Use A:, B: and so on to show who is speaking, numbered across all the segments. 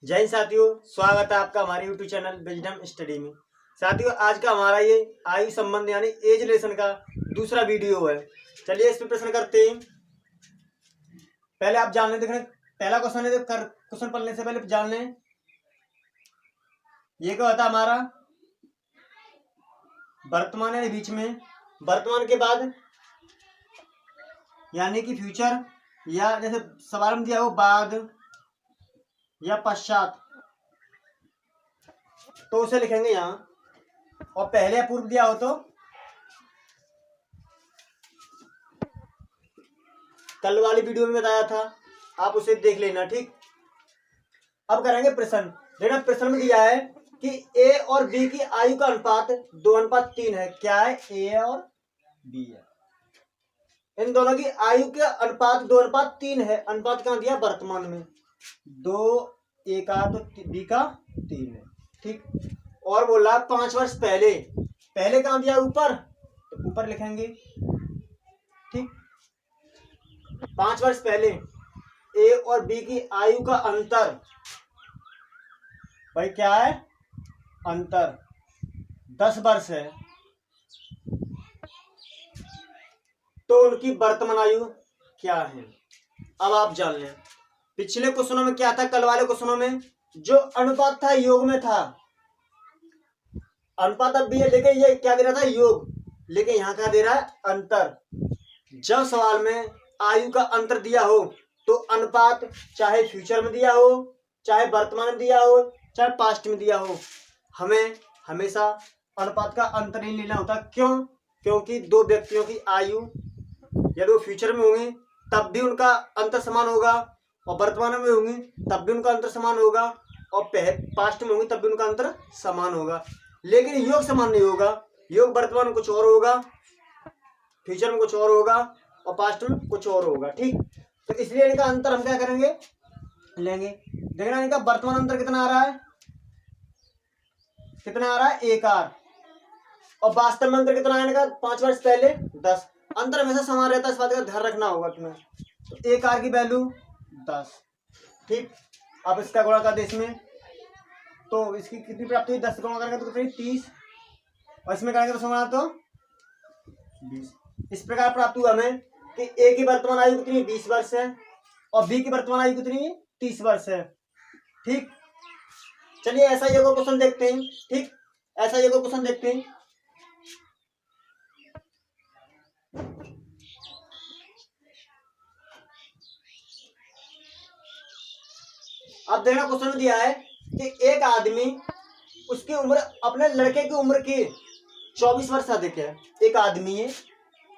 A: जय हिंद साथियों, स्वागत है आपका हमारे यूट्यूब चैनल विजडम स्टडी में। साथियों, आज का हमारा ये आयु संबंध यानी एज रिलेशन का दूसरा वीडियो है। चलिए इस पर प्रश्न करते हैं। पहले आप जान लें, देखने पहला क्वेश्चन है, क्वेश्चन पढ़ने से पहले जान लें ये क्या होता है हमारा वर्तमान है, बीच में वर्तमान के बाद यानी कि फ्यूचर, या जैसे सवाल में दिया हो बाद या पश्चात, तो उसे लिखेंगे यहाँ। और पहले पूर्व दिया हो तो कल वाली वीडियो में बताया था, आप उसे देख लेना। ठीक, अब करेंगे प्रश्न। देखना प्रश्न में दिया है कि ए और बी की आयु का अनुपात 2:3 है। क्या है? ए और बी है। इन दोनों की आयु के अनुपात 2:3 है। अनुपात कहाँ दिया? वर्तमान में 2 ए का तो बी का 3 है। ठीक, और बोल रहा 5 वर्ष पहले। पहले कहाँ दिया? ऊपर, तो ऊपर लिखेंगे। ठीक, 5 वर्ष पहले ए और बी की आयु का अंतर, भाई क्या है? अंतर 10 वर्ष है। तो उनकी वर्तमान आयु क्या है? अब आप जान लें पिछले क्वेश्चनों में क्या था। कल वाले क्वेश्चनों में जो अनुपात था योग में था। अनुपात अब भी है, लेकिन ये क्या दे रहा था? योग। लेकिन यहाँ क्या दे रहा है? अंतर। जब सवाल में आयु का अंतर दिया हो तो अनुपात चाहे फ्यूचर में दिया हो, चाहे वर्तमान में दिया हो, चाहे पास्ट में दिया हो, हमें हमेशा अनुपात का अंतर नहीं लेना होता। क्यों? क्योंकि दो व्यक्तियों की आयु यदि वो फ्यूचर में होंगे तब भी उनका अंतर समान होगा, और वर्तमान में होंगे तब भी उनका अंतर समान होगा, और पास्ट में होंगे तब भी उनका अंतर समान होगा। लेकिन योग समान नहीं होगा। योग वर्तमान में कुछ और होगा, फ्यूचर में कुछ और होगा, और पास्ट में कुछ और होगा। ठीक, तो इसलिए इनका अंतर हम क्या करेंगे? लेंगे। देखना इनका वर्तमान अंतर कितना आ रहा है? कितना आ रहा है? 1 आर। और वास्तव में अंतर कितना है इनका? 5 वर्ष पहले 10। अंतर हमेशा समान रहता है, इस बात का ध्यान रखना होगा तुम्हें। तो 1 आर की वैल्यू 10। ठीक, अब इसका गुणा कर दे इसमें, तो इसकी कितनी प्राप्ति हुई? 10 गुणा करेंगे तो कितनी? 30। और इसमें करेंगे तो समान तो 20। इस प्रकार प्राप्त हुआ हमें कि ए की वर्तमान आयु कितनी? 20 वर्ष है, और बी की वर्तमान आयु कितनी? 30 वर्ष है। ठीक, चलिए ऐसा ये क्वेश्चन देखते हैं। ठीक, ऐसा ये क्वेश्चन देखते हैं। अब देखना क्वेश्चन में दिया है कि एक आदमी, उसकी उम्र अपने लड़के की उम्र की 24 वर्ष अधिक है। एक आदमी है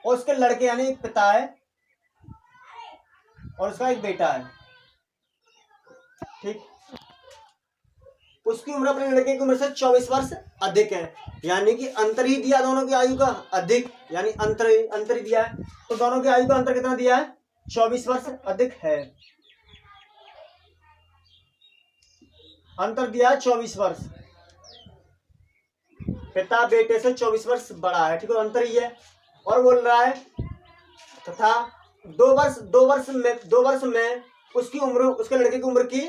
A: और उसके लड़के यानी एक पिता है और उसका एक बेटा है। ठीक, उसकी उम्र अपने लड़के की उम्र से 24 वर्ष अधिक है, यानी कि अंतर ही दिया दोनों की आयु का। अधिक यानी अंतर ही दिया है, तो दोनों की आयु का अंतर कितना दिया है? 24 वर्ष अधिक है। अंतर दिया है 24 वर्ष। पिता बेटे से 24 वर्ष बड़ा है। ठीक है, अंतर ही है। और बोल रहा है तथा 2 वर्ष में उसकी उम्र, उसके लड़के की उम्र की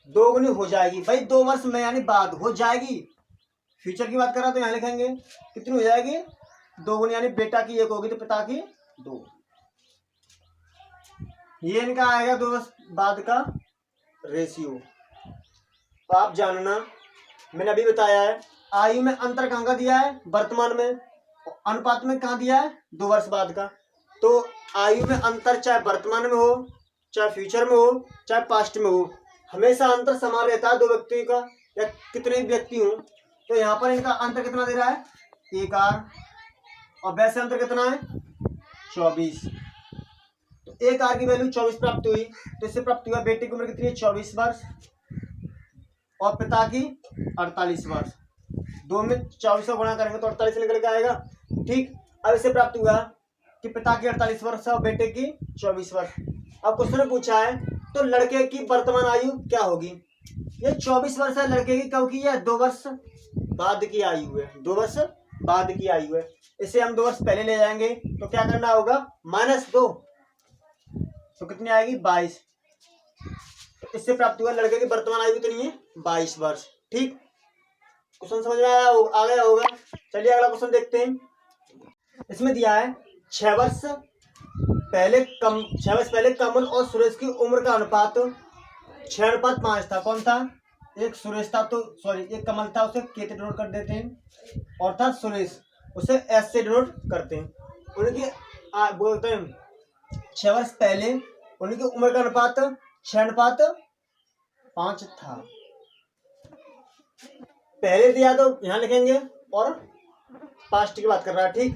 A: 2 गुनी हो जाएगी। भाई 2 वर्ष में यानी बाद हो जाएगी। फ्यूचर की बात कर रहा तो यहाँ लिखेंगे कितनी हो जाएगी? 2 गुनी, यानी बेटा की 1 होगी तो पिता की 2। ये इनका आएगा 2 वर्ष बाद का रेशियो। तो आप जानना, मैंने अभी बताया है आयु में अंतर कहाँ का दिया है? वर्तमान में। अनुपात में कहाँ दिया है? 2 वर्ष बाद का। तो आयु में अंतर चाहे वर्तमान में हो, चाहे फ्यूचर में हो, चाहे पास्ट में हो, हमेशा अंतर समान रहता है दो व्यक्ति का, या कितने व्यक्ति हो। तो यहाँ पर इनका अंतर कितना दे रहा है? 1 आर। और वैसे अंतर कितना है? 24। तो 1 आर की वैल्यू 24 प्राप्त हुई। तो इससे प्राप्त हुआ बेटे की उम्र कितनी है? 24 वर्ष, और पिता की 48 वर्ष। 2 में 24 का गुणा करेंगे तो 48 निकल के आएगा। ठीक, अब इससे प्राप्त हुआ कि पिता की 48 वर्ष और बेटे की 24 वर्ष। अब क्वेश्चन ने पूछा है तो लड़के की वर्तमान आयु क्या होगी? ये 24 वर्ष है लड़के की। कब की है? 2 वर्ष बाद की आयु है। 2 वर्ष बाद की आयु है। इसे हम 2 वर्ष पहले ले जाएंगे तो क्या करना होगा? -2, तो कितनी आएगी? 22। इससे प्राप्त हुआ लड़के की वर्तमान आयु कितनी है 22 वर्ष। ठीक, क्वेश्चन समझ में आ गया होगा। चलिए अगला क्वेश्चन देखते हैं। इसमें दिया है 6 वर्ष पहले कमल और सुरेश की उम्र का अनुपात 6:5 था। कौन था? एक सुरेश था, तो सॉरी एक कमल था, उसे के से डिनोट कर देते हैं, और था सुरेश, उसे एस से डिनोट करते हैं। उनकी बोलते हैं 6 वर्ष पहले उनकी उम्र का अनुपात 6:5 था। पहले दिया तो यहाँ लिखेंगे और पास्ट की बात कर रहा है। ठीक,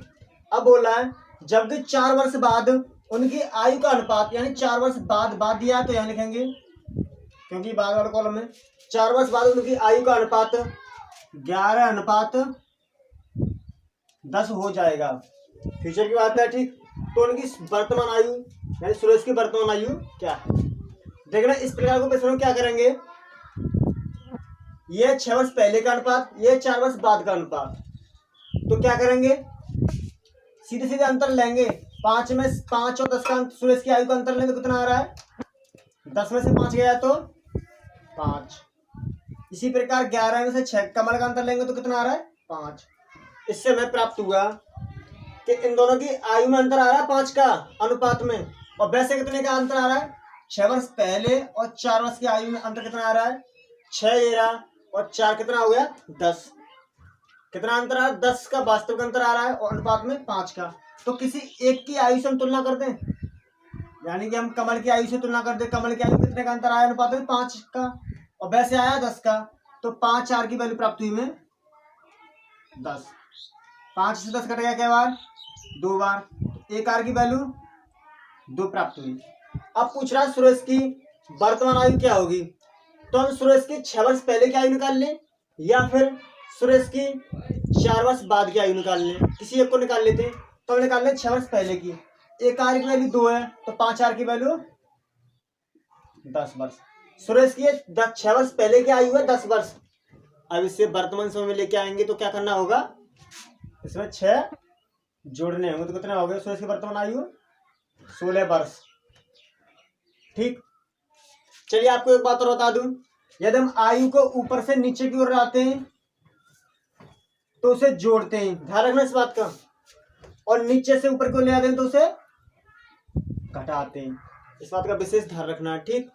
A: अब बोल रहा है जबकि 4 वर्ष बाद उनकी आयु का अनुपात, यानी 4 वर्ष बाद दिया तो यहाँ लिखेंगे, क्योंकि बाद वाले कॉलम में 4 वर्ष बाद उनकी आयु का अनुपात 11:10 हो जाएगा। फ्यूचर की बात है। ठीक, तो उनकी वर्तमान आयु यानी सुरेश की वर्तमान आयु क्या है? देखना इस प्रकार को प्रश्न क्या करेंगे, ये 6 वर्ष पहले का अनुपात, ये 4 वर्ष बाद का अनुपात, तो क्या करेंगे सीधे सीधे अंतर लेंगे। 5 में 5 और 10 का सुरेश की आयु का अंतर लेंगे तो कितना आ रहा है 10 में से 5 गया तो 5। इसी प्रकार 11 में से 6 कमल का अंतर लेंगे तो कितना आ रहा है 5। इससे हमें प्राप्त हुआ कि इन दोनों की आयु में अंतर आ रहा है 5 का अनुपात में, और वैसे कितने का अंतर आ रहा है 6 वर्ष पहले और 4 वर्ष की आयु में अंतर कितना आ रहा है 6 11 और 4 कितना हो गया 10। कितना अंतर आ रहा है 10 का वास्तविक अंतर आ रहा है और अनुपात में 5 का। तो किसी एक की आयु से हम तुलना कर दें, यानी कि हम कमल की आयु से तुलना कर दें, कमल की आयु कितने का अंतर आया अनुपात में 5 का, और वैसे आया 10 का, तो 5 4 की वैल्यू प्राप्त हुई में 10। 5 से 10 कट गया क्या बार 2 बार, 1 आर की वैल्यू 2 प्राप्त हुई। अब पूछ रहा है सुरेश की वर्तमान आयु क्या होगी, तो हम सुरेश की 6 वर्ष पहले की आयु निकाल लें या फिर सुरेश की 4 वर्ष बाद की आयु निकाल लें, किसी एक को निकाल लेते हैं। तो हम निकाल लें 6 वर्ष पहले की, 1 आर की वैल्यू 2 है तो 5 आर की वैल्यू 10 वर्ष। सुरेश की 6 वर्ष पहले की आयु है 10 वर्ष। अब इसे वर्तमान समय में लेके आएंगे तो क्या करना होगा, इसमें 6 जोड़ने होंगे तो कितना हो गया सुरेश की वर्तमान आयु 16 वर्ष। ठीक, चलिए आपको एक बात और बता दूं, यदि हम आयु को ऊपर से नीचे की ओर लाते हैं तो उसे जोड़ते हैं, ध्यान रखना इस बात का, और नीचे से ऊपर को ले आते हैं तो उसे घटाते हैं, इस बात का विशेष ध्यान रखना है। ठीक,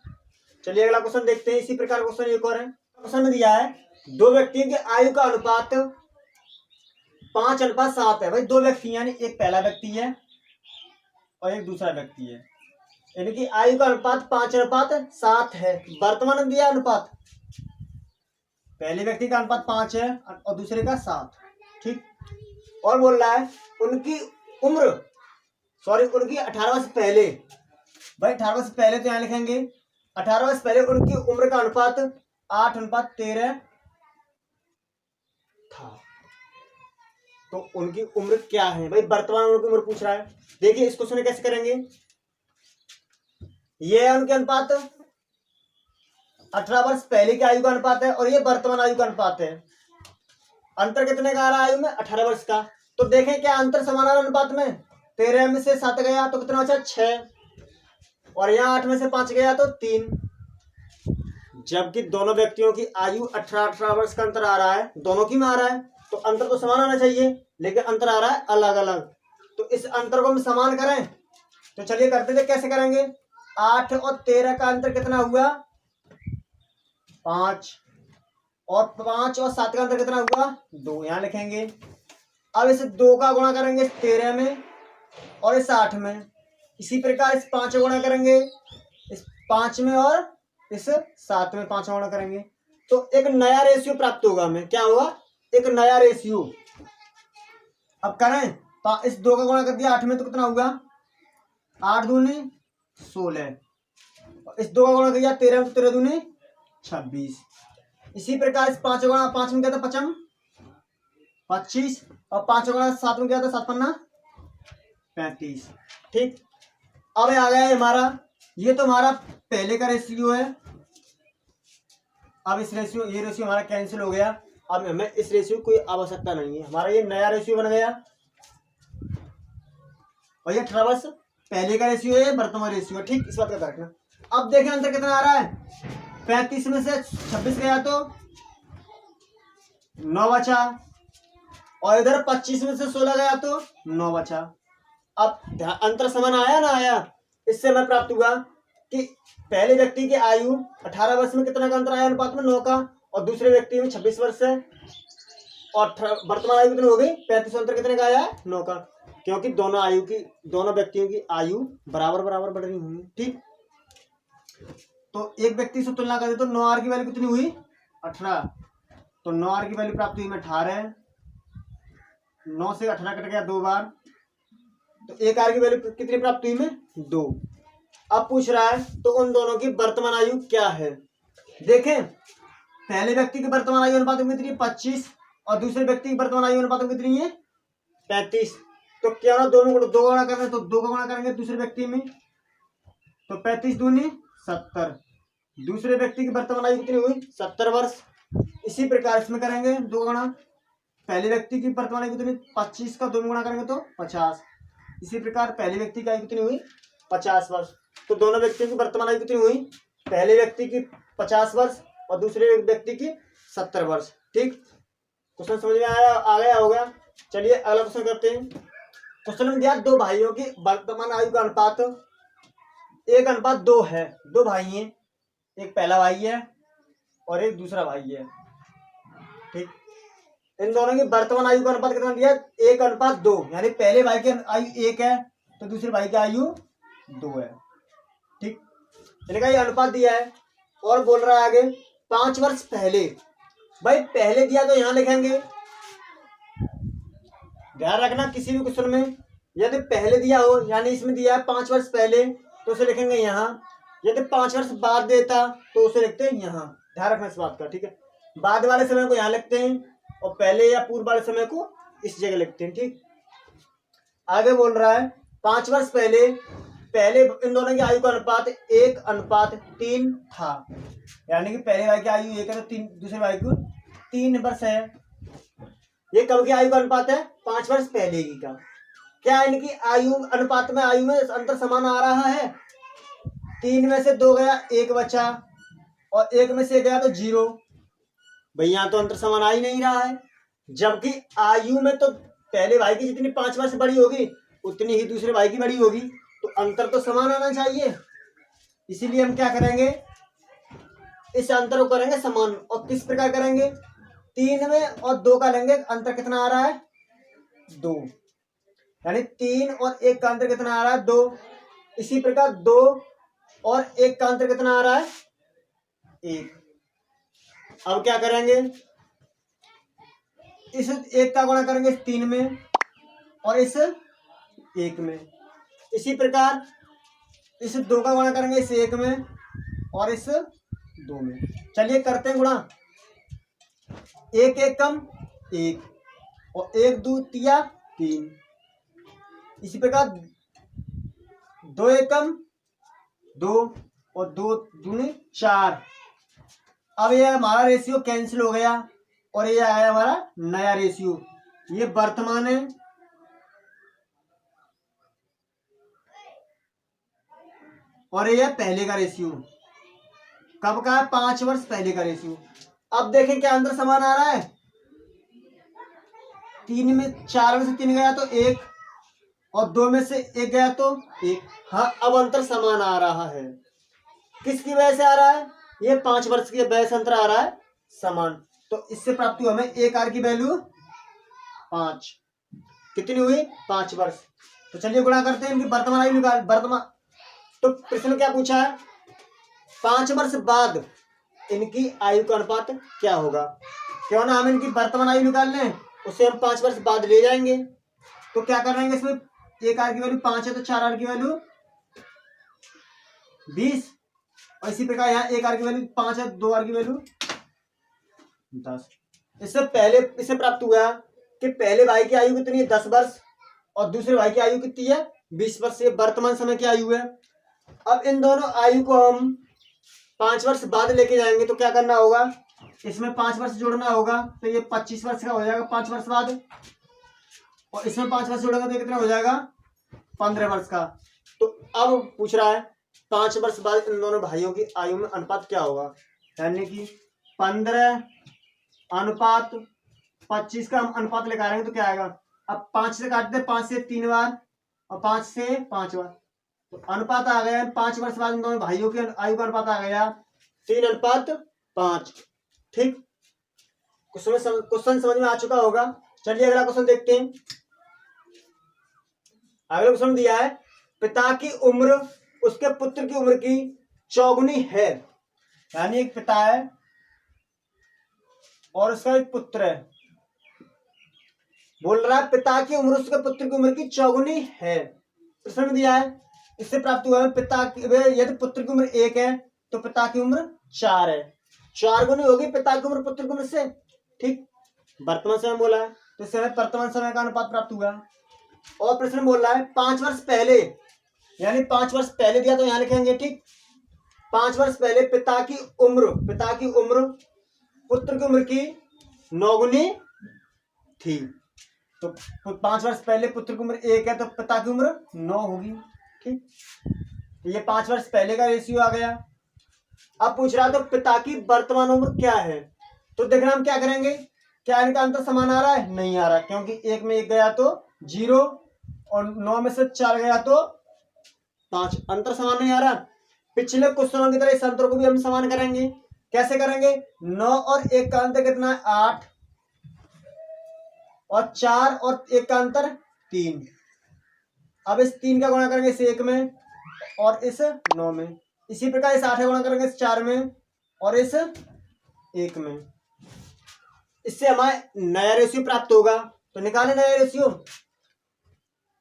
A: चलिए अगला क्वेश्चन देखते हैं। इसी प्रकार क्वेश्चन एक और है। क्वेश्चन में दिया है 2 व्यक्तियों की आयु का अनुपात 5:7 है। भाई 2 व्यक्ति यानी एक पहला व्यक्ति है और एक दूसरा व्यक्ति है, यानी कि आयु का अनुपात 5:7 है। वर्तमान में दिया अनुपात, पहले व्यक्ति का अनुपात 5 है और दूसरे का 7। ठीक, और बोल रहा है उनकी उम्र उनकी 18 वर्ष पहले, भाई 18 वर्ष पहले तो यहाँ लिखेंगे 18 वर्ष पहले उनकी उम्र का अनुपात 8:13 था। तो उनकी उम्र क्या है, भाई वर्तमान में उनकी उम्र पूछ रहा है। देखिए इस क्वेश्चन कैसे करेंगे, ये है उनके अनुपात 18 वर्ष पहले की आयु का अनुपात है और ये वर्तमान आयु का अनुपात है। अंतर कितने का आ रहा है आयु में 18 वर्ष का, तो देखें क्या अंतर समान आ रहा है अनुपात में। 13 में से 7 गया तो कितना बचा 6, और यहाँ 8 में से 5 गया तो 3। जबकि दोनों व्यक्तियों की आयु 18 वर्ष का अंतर आ रहा है, दोनों की में आ रहा है, तो अंतर तो समान आना चाहिए, लेकिन अंतर आ रहा है अलग अलग। तो इस अंतर को हम समान करें तो चलिए करते थे, कैसे करेंगे। 8 और 13 का अंतर कितना हुआ 5, और 5 और 7 का अंतर कितना हुआ 2, यहाँ लिखेंगे। अब इसे 2 का गुणा करेंगे 13 में और इस 8 में, इसी प्रकार इस 5 गुणा करेंगे इस 5 में और इस 7 में 5 गुणा करेंगे, तो एक नया रेशियो प्राप्त होगा हमें। क्या होगा, एक नया रेशियो। अब करें तो इस 2 का गुणा कर दिया 8 में तो कितना हुआ 8 दूनी 16, इस 2 का गुणा कर दिया 13 में तो 13 दूनी 26। इसी प्रकार इस 5 गुणा 5 में क्या था 5 25, और 5 गुणा 7 में क्या था 7 पन्ना 35। ठीक, अब आ गया हमारा, ये तो हमारा पहले का रेशियो है। अब इस रेशियो, ये रेशियो हमारा कैंसिल हो गया। अब हमें इस रेशियो कोई आवश्यकता नहीं है, हमारा ये नया रेशियो बन गया। और ये 18 वर्ष पहले का रेशियो है, वर्तमान रेशियो है। ठीक, इस बात का ध्यान रखना। अब देखें अंतर कितना आ रहा है। 35 में से 26 गया तो 9 बचा, और इधर 25 में से 16 गया तो 9 बचा। अब अंतर समान आया ना आया। इससे हमें प्राप्त हुआ कि पहले व्यक्ति की आयु 18 वर्ष में कितना का अंतर आया अनुपात में 9 का, और दूसरे व्यक्ति में 26 वर्ष है, और वर्तमान आयु कितनी हो गई 35। अंतर कितने का आया 9 का, क्योंकि दोनों व्यक्तियों की आयु बराबर बराबर बढ़ रही होंगी। ठीक, तो एक व्यक्ति से तुलना करें तो 9R की वैल्यू कितनी हुई 18, तो 9R की वैल्यू प्राप्त हुई में 18, 9 से 18 कट गया 2 बार, तो 1R की वैल्यू कितनी प्राप्त हुई में 2। अब पूछ रहा है तो उन दोनों की वर्तमान आयु क्या है। देखें पहले व्यक्ति की वर्तमान आयु अनुपात में कितनी 25, और दूसरे व्यक्ति की वर्तमान आयु अनुपात में कितनी है 35। तो क्या ना दोनों को 2 गुणा करना, तो 2 का गुणा करेंगे दूसरे व्यक्ति में, तो 35 दूनी 70। दूसरे व्यक्ति की वर्तमान आयु कितनी हुई 70 वर्ष। इसी प्रकार इसमें करेंगे 2 गुणा, पहले व्यक्ति की वर्तमान आयु कितनी 25 का 2 गुणा करेंगे तो 50। इसी प्रकार पहले व्यक्ति की आयु कितनी हुई 50 वर्ष। तो दोनों व्यक्तियों की वर्तमान आयु कितनी हुई, पहले व्यक्ति की 50 वर्ष और दूसरे व्यक्ति की 70 वर्ष। ठीक, क्वेश्चन समझ में आया, आ गया होगा। चलिए अगला क्वेश्चन करते हैं। क्वेश्चन में दिया 2 भाइयों की वर्तमान आयु का अनुपात 1:2 है। 2 भाई हैं, एक पहला भाई है और एक दूसरा भाई है। ठीक, इन दोनों की वर्तमान आयु का अनुपात कितना दिया 1:2, यानी पहले भाई की आयु 1 है तो दूसरे भाई की आयु 2 है। ठीक, इनका ये अनुपात दिया है, और बोल रहा है आगे 5 वर्ष पहले। भाई पहले दिया तो यहां लिखेंगे, ध्यान रखना किसी भी क्वेश्चन में यदि पहले दिया हो, यानी इसमें दिया है 5 वर्ष पहले तो उसे लिखेंगे यहाँ, यदि 5 वर्ष बाद देता तो उसे लिखते हैं यहाँ। ध्यान रखना इस बात का। ठीक है, बाद वाले समय को यहाँ लिखते हैं और पहले या पूर्व वाले समय को इस जगह लिखते हैं। ठीक, आगे बोल रहा है 5 वर्ष पहले इन दोनों की आयु का अनुपात 1:3 था, यानी कि पहले भाई की आयु 1 है तो दूसरे भाई को 3 वर्ष है। ये कब की आयु का अनुपात है 5 वर्ष पहले की का। क्या इनकी आयु अनुपात में आयु में अंतर समान आ रहा है। 3 में से 2 गया 1 बचा, और 1 में से गया तो 0। भाई यहाँ तो अंतर समान आ ही नहीं रहा है, जबकि आयु में तो पहले भाई की जितनी 5 वर्ष बड़ी होगी उतनी ही दूसरे भाई की बड़ी होगी, तो अंतर तो समान आना चाहिए। इसीलिए हम क्या करेंगे, इस अंतर को करेंगे समान। और किस प्रकार करेंगे, 3 में और 2 का लेंगे, अंतर कितना आ रहा है 2, यानी 3 और 1 का अंतर कितना आ रहा है 2। इसी प्रकार 2 और 1 का अंतर कितना आ रहा है 1। अब क्या करेंगे, इस 1 का गुणा करेंगे इस 3 में और इस 1 में। इसी प्रकार इस 2 का गुणा करेंगे इस 1 में और इस 2 में। चलिए करते हैं गुणा। 1 1 कम 1 और 1 2 तिया 3। इसी प्रकार 2 1 कम 2 और 2 दूनी 4। अब ये हमारा रेशियो कैंसिल हो गया और ये आया हमारा नया रेशियो। ये वर्तमान है और ये पहले का रेशियो। कब का है 5 वर्ष पहले का रेशियो। अब देखें क्या अंतर समान आ रहा है। 4 में से 3 गया तो 1 और 2 में से 1 गया तो 1। हाँ, अब अंतर समान आ रहा है। किसकी वजह से आ रहा है, ये 5 वर्ष की वजह से अंतर आ रहा है समान। तो इससे प्राप्त हुआ हमें 1R की वैल्यू 5। कितनी हुई 5 वर्ष। तो चलिए गुणा करते हैं, इनकी वर्तमान आयु निकाल। वर्तमान तो प्रश्न क्या पूछा है, 5 वर्ष बाद इनकी आयु का अनुपात क्या होगा। क्यों ना हम इनकी वर्तमान आयु निकाल लें, उससे हम 5 वर्ष बाद ले जाएंगे। तो क्या कर रहेंगे, इसमें 1R की वैल्यू 5 है तो 4R की वैल्यू 20, और इसी प्रकार यहाँ 1R की वैल्यू 5 है, 2R की वैल्यू 10। इससे प्राप्त हुआ कि पहले भाई की आयु कितनी है 10 वर्ष और दूसरे भाई की आयु कितनी है 20 वर्ष। ये वर्तमान समय की आयु है। अब इन दोनों आयु को हम 5 वर्ष बाद लेके जाएंगे तो क्या करना होगा, इसमें 5 वर्ष जोड़ना होगा तो ये 25 वर्ष का हो जाएगा 5 वर्ष बाद, और इसमें 5 वर्ष जोड़ेगा तो कितना हो जाएगा 15 वर्ष का। तो अब पूछ रहा है 5 वर्ष बाद इन दोनों भाइयों की आयु में अनुपात क्या होगा, यानी कि 15:25 का हम अनुपात लेकर आएंगे तो क्या आएगा। अब 5 से काटते, 5 से 3 बार और 5 से 5 बार, तो अनुपात आ गया 5 वर्ष बाद इन दोनों भाइयों की आयु का अनुपात आ गया 3:5। ठीक, क्वेश्चन समझ में आ चुका होगा। चलिए अगला क्वेश्चन देखते हैं। अगला क्वेश्चन दिया है, पिता की उम्र उसके पुत्र की उम्र की चौगुनी है, यानी एक पिता है और उसका एक पुत्र है। बोल रहा है पिता की उम्र उसके पुत्र की उम्र की चौगुनी है। प्रश्न में दिया है, इससे प्राप्त हुआ है पिता की, यदि पुत्र की उम्र 1 है तो पिता की उम्र 4 है, 4 गुनी होगी पिता की उम्र पुत्र की उम्र से। ठीक, वर्तमान समय बोला है तो इससे वर्तमान समय का अनुपात प्राप्त हुआ। और प्रश्न बोल रहा है 5 वर्ष पहले, यानी 5 वर्ष पहले दिया तो यहां लिखेंगे। ठीक, 5 वर्ष पहले पिता की उम्र पुत्र की उम्र की 9 गुनी थी, तो 5 वर्ष पहले पुत्र की उम्र 1 है तो पिता की उम्र 9 होगी। ठीक, तो ये 5 वर्ष पहले का रेशियो आ गया। अब पूछ रहा तो पिता की वर्तमान उम्र क्या है, तो देखना हम क्या करेंगे, क्या इनका अंतर समान आ रहा है, नहीं आ रहा, क्योंकि 1 में 1 गया तो 0 और 9 में से 4 गया तो 5, अंतर समान नहीं आ रहा। पिछले क्वेश्चनों की तरह इस अंतर को भी हम समान करेंगे। कैसे करेंगे, 9 और 1 का अंतर कितना है 8, और 4 और 1 का अंतर 3। अब इस 3 का गुणा करेंगे इस 1 में और इस 9 में, इसी प्रकार इस 8 का गुणा करेंगे इस 4 में और इस 1 में। इससे हमारे नया रेशियो प्राप्त होगा, तो निकालें नया रेशियो।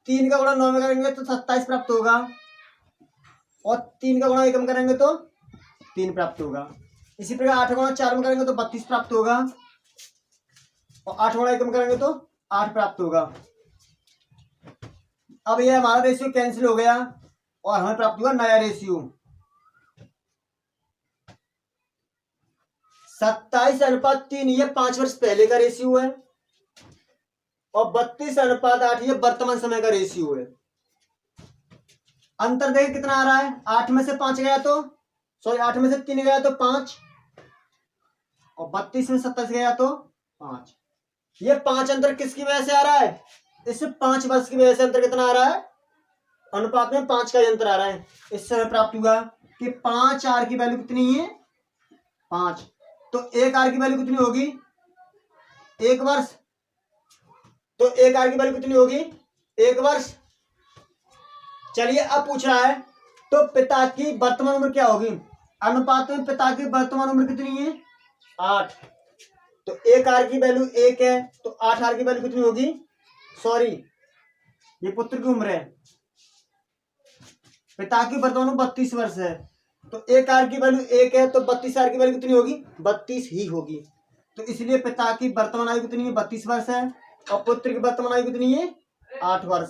A: 3 का गुणा 9 में करेंगे तो 27 प्राप्त होगा, और 3 का गुणा 1 में करेंगे तो 3 प्राप्त होगा। इसी प्रकार 8 गुणा 4 में करेंगे तो 32 प्राप्त होगा, और 8 गुणा 1 में करेंगे तो 8 प्राप्त होगा। अब ये हमारा रेशियो कैंसिल हो गया और हमें प्राप्त हुआ नया रेशियो। 27:3 ये 5 वर्ष पहले का रेशियो है, और 32:8 ये वर्तमान समय का रेशियो है। अंतर देखिए कितना आ रहा है, 8 में से 5 गया तो 8 में से 3 गया तो 5, और 32 में 27 गया तो 5। ये 5 अंतर किसकी वजह से आ रहा है, इस 5 वर्ष की वजह से अंतर कितना आ रहा है, अनुपात में 5 का अंतर आ रहा है। इससे हमें प्राप्त हुआ कि 5 आर की वैल्यू कितनी है 5, तो 1 आर की वैल्यू कितनी होगी 1 वर्ष, तो 1 आर की वैल्यू कितनी होगी 1 वर्ष। चलिए अब पूछ रहा है तो पिता की वर्तमान उम्र क्या होगी, अनुपात में पिता की वर्तमान उम्र कितनी है 8, तो 1 आर की वैल्यू 1 है तो 8 आर की वैल्यू कितनी होगी, सॉरी ये पुत्र की उम्र है, पिता की वर्तमान उम्र 32 वर्ष है, तो 1 आर की वैल्यू 1 है तो 32 आर की वैल्यू कितनी होगी 32 ही होगी। तो इसलिए पिता की वर्तमान आयु कितनी है 32 वर्ष है, और पुत्र की वर्तमान आयु कितनी है 8 वर्ष।